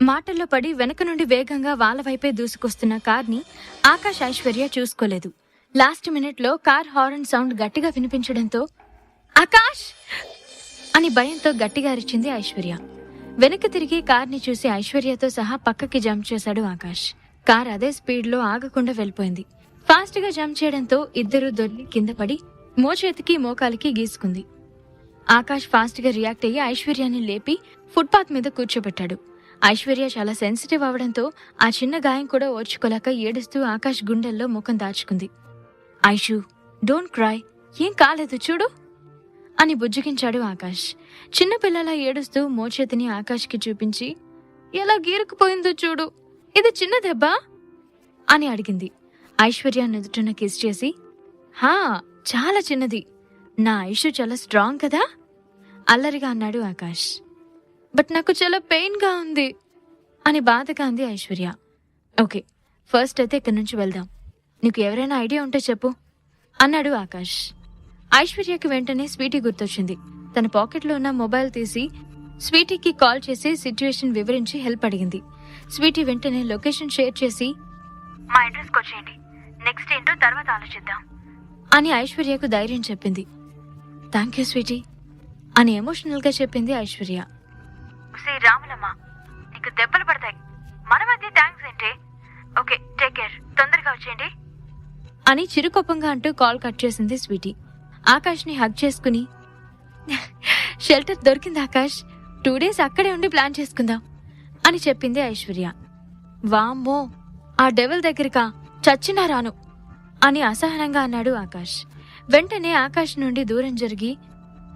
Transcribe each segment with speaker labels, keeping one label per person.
Speaker 1: మాటల్లో పడి వెనక నుండి వేగంగా వాళ్ళ వైపే దూసుకొస్తున్న కార్ని ఆకాష్ ఐశ్వర్య చూసుకోలేదు. లాస్ట్ మినిట్లో కార్ హార్న్ సౌండ్ గట్టిగా వినిపించడంతో ఆకాష్ అని భయంతో గట్టిగా అరిచింది ఐశ్వర్య. వెనక్కి తిరిగి కార్ని చూసి ఐశ్వర్యతో సహా పక్కకి జంప్ చేశాడు ఆకాష్. కార్ అదే స్పీడ్లో ఆగకుండా వెళ్ళిపోయింది. ఫాస్ట్ గా జంప్ చేయడంతో ఇద్దరూ దొర్లి కింద పడి మోచేతికి మోకాలికి గీసుకుంది. ఆకాష్ ఫాస్ట్ గా రియాక్ట్ అయ్యి ఐశ్వర్యాన్ని లేపి ఫుట్పాత్ మీద కూర్చోబెట్టాడు. ఐశ్వర్య చాలా సెన్సిటివ్ అవడంతో ఆ చిన్న గాయం కూడా ఓర్చుకోలేక ఏడుస్తూ ఆకాష్ గుండెల్లో ముఖం దాచుకుంది. ఐషు, డోంట్ క్రై, ఏం కాలేదు చూడు అని బుజ్జగించాడు ఆకాష్. చిన్నపిల్లలా ఏడుస్తూ మోచేతిని ఆకాష్కి చూపించి ఎలా గీరుకుపోయిందో చూడు, ఇది చిన్న దెబ్బా అని అడిగింది. ఐశ్వర్య నుదుటిన కిస్ చేసి హా, చాలా చిన్నది, నా ఐషు చాలా స్ట్రాంగ్ కదా అల్లరిగా అన్నాడు ఆకాష్. బట్ నాకు చాలా పెయిన్ గా ఉంది అని బాధగా అంది ఐశ్వర్య. ఓకే, ఫస్ట్ అయితే ఇక్కడి నుంచి వెళ్దాం, నీకు ఎవరైనా ఐడియా ఉంటే చెప్పు అన్నాడు ఆకాష్. ఐశ్వర్యకి వెంటనే స్వీటీ గుర్తొచ్చింది. తన పాకెట్లో ఉన్న మొబైల్ తీసి స్వీటీకి కాల్ చేసి సిచ్యువేషన్ వివరించి హెల్ప్ అడిగింది. స్వీటీ వెంటనే లొకేషన్ షేర్ చేసి మా అడ్రస్కి వచ్చేయండి, నెక్స్ట్ ఏంటో తర్వాత ఆలోచిద్దాం అని ఐశ్వర్యకు ధైర్యం చెప్పింది. థ్యాంక్ యూ స్వీటీ అని ఎమోషనల్ గా చెప్పింది ఐశ్వర్య. రాములమ్మ, నీకు దెబ్బలు పడతాయి, మన మధ్య థ్యాంక్స్ ఏంటి? ఓకే, టేక్ కేర్, తొందరగా వచ్చేయండి అని చిరుకోపంగా అంటూ కాల్ కట్ చేసింది స్వీటీ. ఆకాష్ ని హగ్ చేసుకుని షెల్టర్ దొరికింది ఆకాష్, 2 days అక్కడే ఉండి ప్లాన్ చేసుకుందాం అని చెప్పింది ఐశ్వర్య. వామ్మో, ఆ డెవల్ దగ్గరికా, చచ్చినా రాను అని అసహనంగా అన్నాడు ఆకాష్. వెంటనే ఆకాష్ నుండి దూరం జరిగి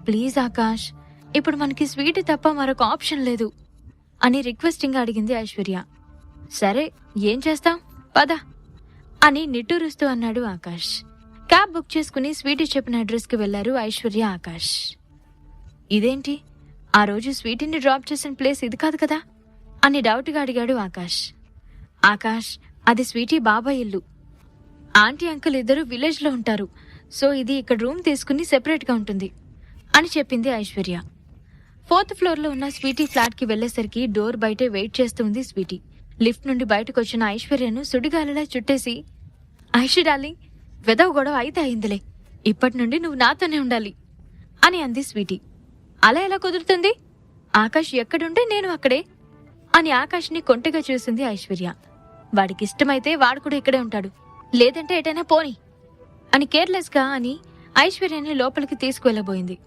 Speaker 1: ప్లీజ్ ఆకాష్, ఇప్పుడు మనకి స్వీటీ తప్ప మరొక ఆప్షన్ లేదు అని రిక్వెస్టింగ్ గా అడిగింది ఐశ్వర్య. సరే, ఏం చేస్తాం, పద అని నిట్టూరుస్తూ అన్నాడు ఆకాష్. క్యాబ్ బుక్ చేసుకుని స్వీటీ చెప్పిన అడ్రస్ కి వెళ్లారు ఐశ్వర్య, ఆకాష్. ఇదేంటి, ఆ రోజు స్వీటీని డ్రాప్ చేసిన ప్లేస్ ఇది కాదు కదా అని డౌట్ గా అడిగాడు ఆకాష్. ఆకాష్, అది స్వీటీ బాబాయ్ ఇల్లు, ఆంటీ అంకుల్ ఇద్దరు విలేజ్ లో ఉంటారు, సో ఇది ఇక్కడ రూమ్ తీసుకుని సెపరేట్ గా ఉంటుంది అని చెప్పింది ఐశ్వర్య. 4th floor లో ఉన్న స్వీటీ ఫ్లాట్ కి వెళ్లేసరికి డోర్ బయటే వెయిట్ చేస్తుంది స్వీటీ. లిఫ్ట్ నుండి బయటకు వచ్చిన ఐశ్వర్యను సుడిగాలిలా చుట్టేసి ఐషు డార్లింగ్, వెదవ గొడవ అయితే అయిందిలే, ఇప్పటి నుండి నువ్వు నాతోనే ఉండాలి అని అంది స్వీటీ. అలా ఎలా కుదురుతుంది, ఆకాష్ ఎక్కడుంటే నేను అక్కడే అని ఆకాష్ ని కొంటగా చూసింది ఐశ్వర్య. వాడికిష్టమైతే వాడు కూడా ఇక్కడే ఉంటాడు, లేదంటే ఎటైనా పోని అని కేర్లెస్ గా అని ఐశ్వర్యని లోపలికి తీసుకువెళ్లబోయింది.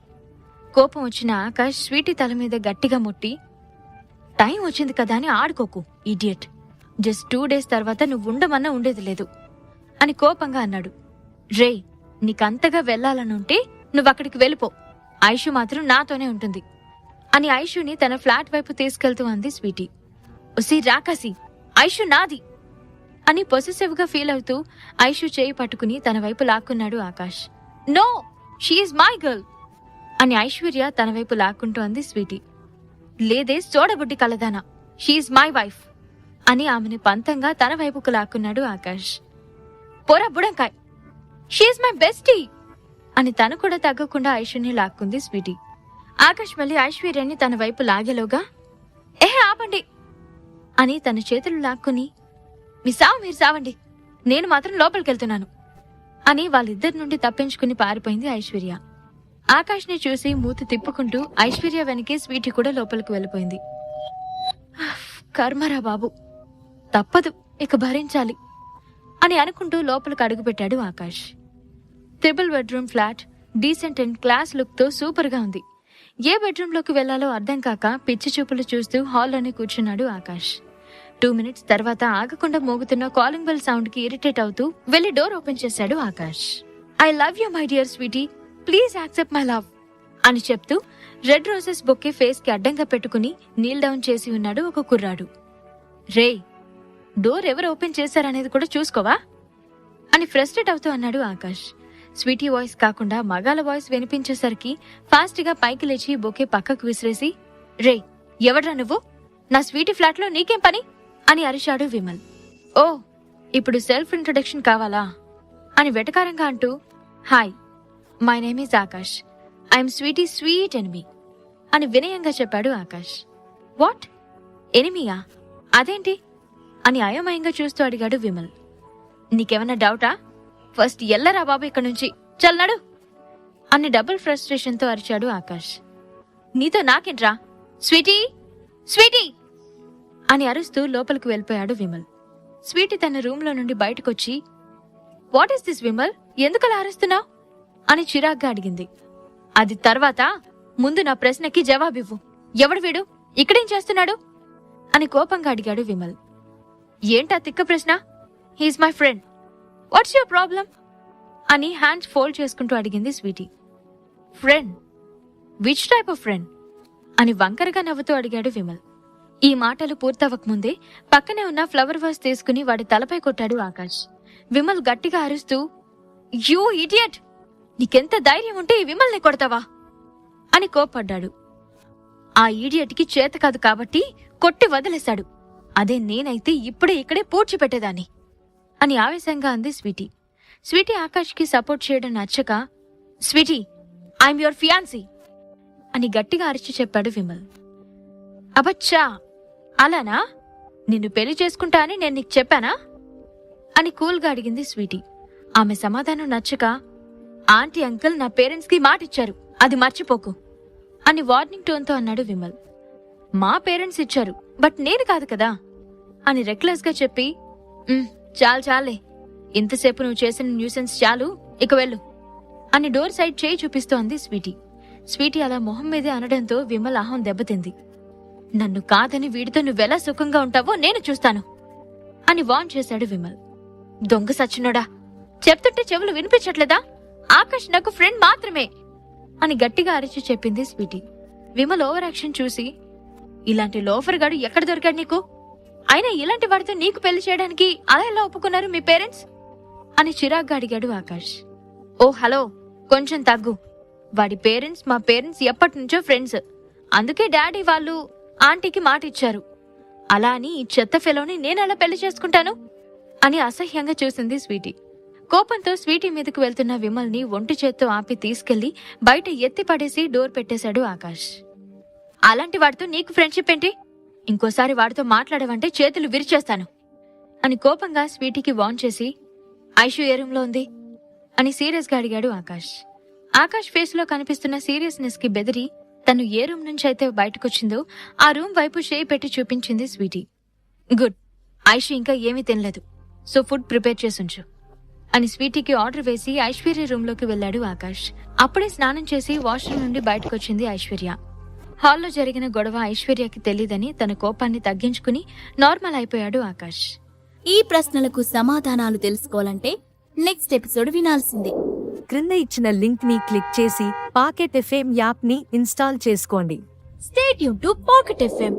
Speaker 1: కోపం వచ్చిన ఆకాష్ స్వీటీ తల మీద గట్టిగా ముట్టి టైం వచ్చింది కదా అని ఆడుకోకు ఇడియట్, జస్ట్ 2 days తర్వాత నువ్వు ఉండమన్నా ఉండేది లేదు అని కోపంగా అన్నాడు. రే, నీకంతగా వెళ్లాలనుంటే నువ్వక్కడికి వెళ్ళిపో, ఐషు మాత్రం నాతోనే ఉంటుంది అని ఐషుని తన ఫ్లాట్ వైపు తీసుకెళ్తూ అంది స్వీటీ. ఉసి రాకాసి, ఐషు నాది అని పొసెసివ్ గా ఫీల్ అవుతూ ఐషు చేయి పట్టుకుని తన వైపు లాక్కున్నాడు Akash. No, she's my girl అని ఐశ్వర్య తన వైపు లాక్కుంటూ అంది స్వీటీ. లేదే సోడబుడ్డి కలదానా, షీఈస్ మై వైఫ్ అని ఆమెని పంతంగా తన వైపుకు లాక్కున్నాడు ఆకాష్. పోరా బుడంకాయ్, షీఈస్ మై బెస్టీ అని తను కూడా తగ్గకుండా ఐషుని లాక్కుంది స్వీటీ. ఆకాష్ మళ్ళీ ఐశ్వర్యాన్ని తన వైపు లాగేలోగా ఆపండి అని తన చేతులు లాక్కుని మీరు సావండి, నేను మాత్రం లోపలికెళ్తున్నాను అని వాళ్ళిద్దరి నుండి తప్పించుకుని పారిపోయింది ఐశ్వర్య. ఆకాష్ ని చూసి మూతి తిప్పుకుంటూ ఐశ్వర్య వెనకే స్వీటీ కూడా లోపలికి వెళ్ళిపోయింది. కర్మరా బాబు, తప్పదు, ఇక భరించాలి అని అనుకుంటూ లోపలికి అడుగుపెట్టాడు Akash. 3 bedroom flat, decent and class look తో సూపర్ గా ఉంది. ఏ బెడ్రూమ్ లోకి వెళ్లాలో అర్థం కాక పిచ్చి చూపులు చూస్తూ హాల్లోనే కూర్చున్నాడు ఆకాష్. 2 minutes తర్వాత ఆగకుండా మోగుతున్న కాలింగ్ బెల్ సౌండ్ కి ఇరిటేట్ అవుతూ వెళ్లి డోర్ ఓపెన్ చేశాడు Akash. I love you my dear Sweetie, please accept my love అని చెప్తూ రెడ్ రోజెస్ బొక్కే ఫేస్ కి అడ్డంగా పెట్టుకుని నీల్ డౌన్ చేసి ఉన్నాడు ఒక కుర్రాడు. రే, డోర్ ఎవరు ఓపెన్ చేశారనేది కూడా చూసుకోవా అని ఫ్రస్ట్రేట్ అవుతూ అన్నాడు ఆకాష్. స్వీటీ వాయిస్ కాకుండా మగాల వాయిస్ వినిపించేసరికి ఫాస్ట్ గా పైకి లేచి బొకే పక్కకు విసిరేసి రే, ఎవడ్రా నువ్వు, నా స్వీటీ ఫ్లాట్ లో నీకేం పని అని అరిచాడు విమల్. ఓ, ఇప్పుడు సెల్ఫ్ ఇంట్రొడక్షన్ కావాలా అని వెటకారంగా అంటూ hi, my name is Akash, I'm Sweetie sweet enemy అని వినయంగా చెప్పాడు ఆకాష్. What, anaemia? అదేంటి అని అయోమయంగా చూస్తూ అడిగాడు విమల్. నీకేమన్నా డౌటా? ఫస్ట్ ఎల్లరా బాబు ఇక్కడి నుంచి, చల్నాడు అని డబుల్ ఫ్రస్ట్రేషన్తో అరిచాడు ఆకాష్. నీతో నాకేంట్రా, స్వీటీ స్వీటీ అని అరుస్తూ లోపలికి వెళ్ళిపోయాడు విమల్. స్వీటీ తన రూంలో నుండి బయటకొచ్చి, వాట్ ఈస్ దిస్ విమల్, ఎందుకలా అరుస్తున్నావు అని చిరాగ్గా అడిగింది. అది తర్వాత, ముందు నా ప్రశ్నకి జవాబివ్వు. ఎవడు వీడు, ఇక్కడేం చేస్తున్నాడు అని కోపంగా అడిగాడు విమల్. ఏంటా తిక్క ప్రశ్న? He's my friend, what's your problem అని హ్యాండ్స్ ఫోల్డ్ చేసుకుంటూ అడిగింది Sweetie. Friend? Which type of friend అని వంకరగా నవ్వుతూ అడిగాడు విమల్. ఈ మాటలు పూర్తవకముందే పక్కనే ఉన్న ఫ్లవర్ వాస్ తీసుకుని వాడి తలపై కొట్టాడు ఆకాష్. విమల్ గట్టిగా అరుస్తూ, యూ ఇడియట్, నీకెంత ధైర్యం ఉంటే ఈ విమల్ని కొడతావా అని కోప్పడ్డాడు. ఆ ఈడియట్కి చేత కాదు కాబట్టి కొట్టి వదిలేశాడు. అదే నేనైతే ఇప్పుడే ఇక్కడే పూడ్చిపెట్టేదాన్ని అని ఆవేశంగా అంది స్వీటీ. స్వీటీ ఆకాష్కి సపోర్ట్ చేయడం నచ్చక, స్వీటీ, ఐఎమ్ యువర్ ఫియాన్సీ అని గట్టిగా అరిచి చెప్పాడు విమల్. అబచ్చా, అలానా? నిన్ను పెళ్లి చేసుకుంటా అని నేను నీకు చెప్పానా అని కూల్గా అడిగింది స్వీటీ. ఆమె సమాధానం నచ్చక, ఆంటీ అంకుల్ నా పేరెంట్స్కి మాటిచ్చారు, అది మర్చిపోకు అని వార్నింగ్ టోన్తో అన్నాడు విమల్. మా పేరెంట్స్ ఇచ్చారు, బట్ నేను కాదు కదా అని రెక్లెస్ గా చెప్పి, చాలే, ఇంతసేపు నువ్వు చేసిన న్యూసెన్స్ చాలు, ఇక వెళ్ళు అని డోర్ సైడ్ చేయి చూపిస్తూ అంది స్వీటీ. స్వీటీ అలా మొహం మీదే అనడంతో విమల్ అహం దెబ్బతింది. నన్ను కాదని వీడితో నువ్వెలా సుఖంగా ఉంటావో నేను చూస్తాను అని వార్న్ చేశాడు విమల్. దొంగ సచ్చినోడా, చెప్తుంటే చెవులు వినిపించట్లేదా? ఆకాష్ నాకు ఫ్రెండ్ మాత్రమే అని గట్టిగా అరిచి చెప్పింది స్వీటీ. విమల్ ఓవర్ యాక్షన్ చూసి, ఇలాంటి లోఫర్ గాడు ఎక్కడ దొరికాడు నీకు? అయినా ఇలాంటి వాడితో నీకు పెళ్లి చేయడానికి అలా ఎలా ఒప్పుకున్నారు మీ పేరెంట్స్ అని చిరాగ్గా అడిగాడు ఆకాష్. ఓ హలో, కొంచెం తగ్గు. వాడి పేరెంట్స్ మా పేరెంట్స్ ఎప్పటినుంచో ఫ్రెండ్స్, అందుకే డాడీ వాళ్ళు ఆంటీకి మాట ఇచ్చారు. అలా అని ఈ చెత్త ఫెలోని నేనెలా పెళ్లి చేసుకుంటాను అని అసహ్యంగా చూసింది స్వీటీ. కోపంతో స్వీటీ మీదకు వెళ్తున్న విమల్ ని ఒంటి చేత్తో ఆపి తీసుకెళ్లి బయట ఎత్తి పడేసి డోర్ పెట్టేశాడు ఆకాష్. అలాంటి వాడితో నీకు ఫ్రెండ్షిప్ ఏంటి? ఇంకోసారి వాడితో మాట్లాడవంటే చేతులు విరిచేస్తాను అని కోపంగా స్వీటీకి వార్న్ చేసి, ఐషు ఏ రూంలో ఉంది అని సీరియస్ గా అడిగాడు ఆకాష్. ఆకాష్ ఫేస్ లో కనిపిస్తున్న సీరియస్నెస్ కి బెదిరి తను ఏ రూమ్ నుంచి అయితే బయటకొచ్చిందో ఆ రూమ్ వైపు చేయి పెట్టి చూపించింది స్వీటీ. గుడ్, ఐషు ఇంకా ఏమీ తినలేదు, సో ఫుడ్ ప్రిపేర్ చేసుంచు అని స్వీటీకి ఆర్డర్ వేసి ఐశ్వర్య రూమ్ లోకి వెళ్లాడు ఆకాష్. అప్పుడే స్నానం చేసి వాష్రూమ్ నుండి బయటకొచ్చింది ఐశ్వర్య. హాల్లో జరిగిన గొడవ ఐశ్వర్యకి తెలీదని తన కోపాన్ని తగ్గించుకుని నార్మల్ అయిపోయాడు ఆకాష్.
Speaker 2: ఈ ప్రశ్నలకు సమాధానాలు తెలుసుకోవాలంటే నెక్స్ట్ ఎపిసోడ్ వినాల్సిందే.
Speaker 3: క్రింద ఇచ్చిన లింక్ ని క్లిక్ చేసి పాకెట్ ఎఫ్ఎం యాప్ ని ఇన్స్టాల్ చేసుకోండి.
Speaker 2: Stay tune to pocket FM.